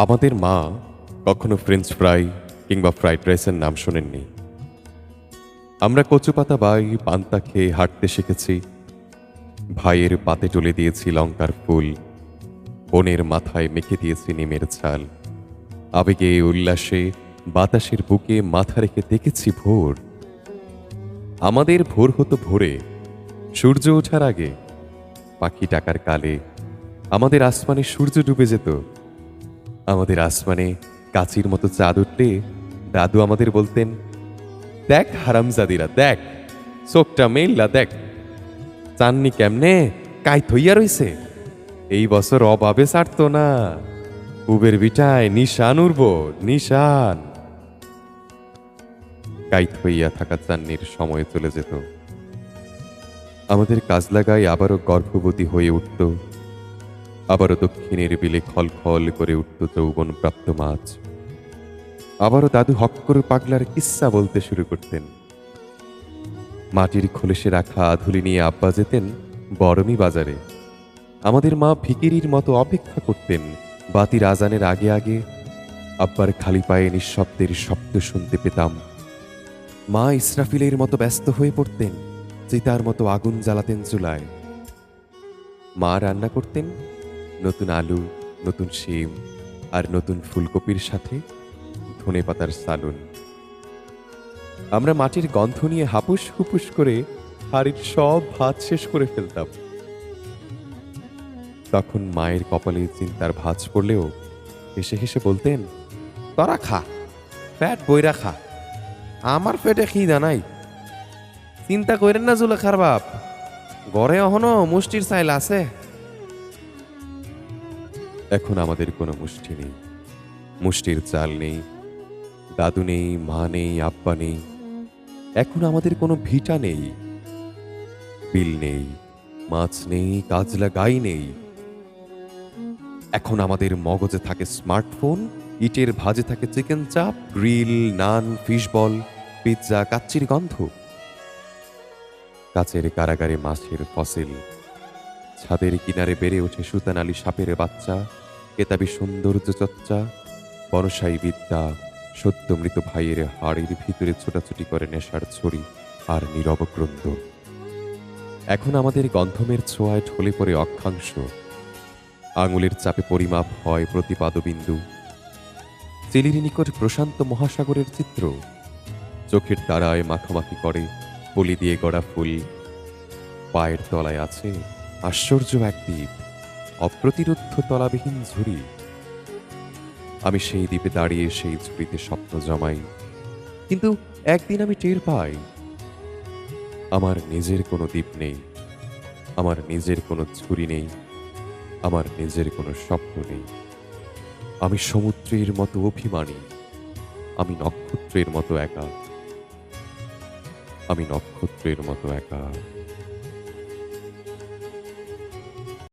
আমাদের মা কখনো ফ্রেঞ্চ ফ্রাই কিংবা ফ্রাইড রাইসের নাম শোনেননি। আমরা কচুপাতা বাই পান্তা খেয়ে হাঁটতে শিখেছি। ভাইয়ের পাতে তুলে দিয়েছি লঙ্কার ফুল, বোনের মাথায় মেখে দিয়েছি নিমের ছাল। আবেগে উল্লাসে বাতাসের বুকে মাথা রেখে দেখেছি ভোর। আমাদের ভোর হতো ভোরে, সূর্য ওঠার আগে। পাখি ডাকার কালে আমাদের আসমানে সূর্য ডুবে যেত। আমাদের আসমানে কাচির মতো চাঁদ উঠলে দাদু আমাদের বলতেন, দেখ হারামজাদিরা দেখ, চোখটা মেললা দেখ, চাননি কেমনে কাই থইয়া রইছে। এই বছর অভাবে ছাড়তো না, উবের বিটায় নিশান উড়ব নিশান। কাইত হইয়া থাকা চান্নির সময় চলে যেত। আমাদের কাজলা গায়ে আবারও গর্ভবতী হয়ে উঠত। আবারও দক্ষিণের বিলে খলখল করে উঠত যৌবন প্রাপ্ত মাছ। আবারও দাদু হক করে পাগলার কিস্সা বলতে শুরু করতেন। মাটির খোলসে রাখা আধুলি নিয়ে আব্বা যেতেন বরমি বাজারে। আমাদের মা ভিকিরির মতো অপেক্ষা করতেন বাতির আজানের আগে আগে। আব্বার খালি পায়ে নিঃশব্দের শব্দ শুনতে পেতাম। মা ইসরাফিলের মতো ব্যস্ত হয়ে পড়তেন, চিতার মতো আগুন জ্বালাতেন চুলায়। মা রান্না করতেন নতুন আলু, নতুন শিম আর নতুন ফুলকপির সাথে ধনেপাতার সালুন। আমরা মাটির গন্ধ নিয়ে হাপুস হুপুস করে হাড়ির সব ভাত শেষ করে ফেলতাম। তখন মায়ের কপালে চিন্তার ভাঁজ পড়লেও হেসে হেসে বলতেন, তোরা খা, পেট বইরা খা, আমার পেটে খিদা নাই। চিন্তা করেন না জুলেখার বাপ, ঘরে এখনো মুষ্টির চাইল আছে। এখন আমাদের কোনো মুষ্টি নেই, মুষ্টির চাল নেই, দাদু নেই, মা নেই, আব্বা নেই। এখন আমাদের কোনো ভিটা নেই, বিল নেই, মাছ নেই, কাজলা গাই নেই। এখন আমাদের মগজে থাকে স্মার্টফোন, ইটের ভাজে থাকে চিকেন চাপ, গ্রিল, নান, ফিশ বল, পিৎজা, কাচ্চির গন্ধ। কাচের কারাগারে মাছের ফসিল, ছাদের কিনারে বেড়ে ওঠে সুতানালি সাপের বাচ্চা, কেতাবি সৌন্দর্য চর্চা, বনসাই বিদ্যা, সদ্য মৃত ভাইয়ের হাড়ির ভিতরে ছোটাছুটি করে নেশার ছড়ি আর নীরব ক্রন্দ। এখন আমাদের গন্ধমের ছোঁয়ায় ঢলে পড়ে অক্ষাংশ, আঙুলের চাপে পরিমাপ হয় প্রতিপাদবিন্দু। চিলির নিকট প্রশান্ত মহাসাগরের চিত্র, চোখের তারায় মাখামাখি করে পলি দিয়ে গড়া ফুল। পায়ের তলায় আছে আশ্চর্য এক দ্বীপ, অপ্রতিরোধ্য তলাবিহীন ঝুড়ি। আমি সেই দ্বীপে দাঁড়িয়ে সেই ঝুড়িতে স্বপ্ন জমাই, কিন্তু একদিন আমি টের পাই আমার নিজের কোনো দ্বীপ নেই, আমার নিজের কোনো ঝুড়ি নেই, আমার নিজের কোনো স্বপ্ন নেই। আমি সমুদ্রের মতো অভিমানী, আমি নক্ষত্রের মতো একা, আমি নক্ষত্রের মতো একা।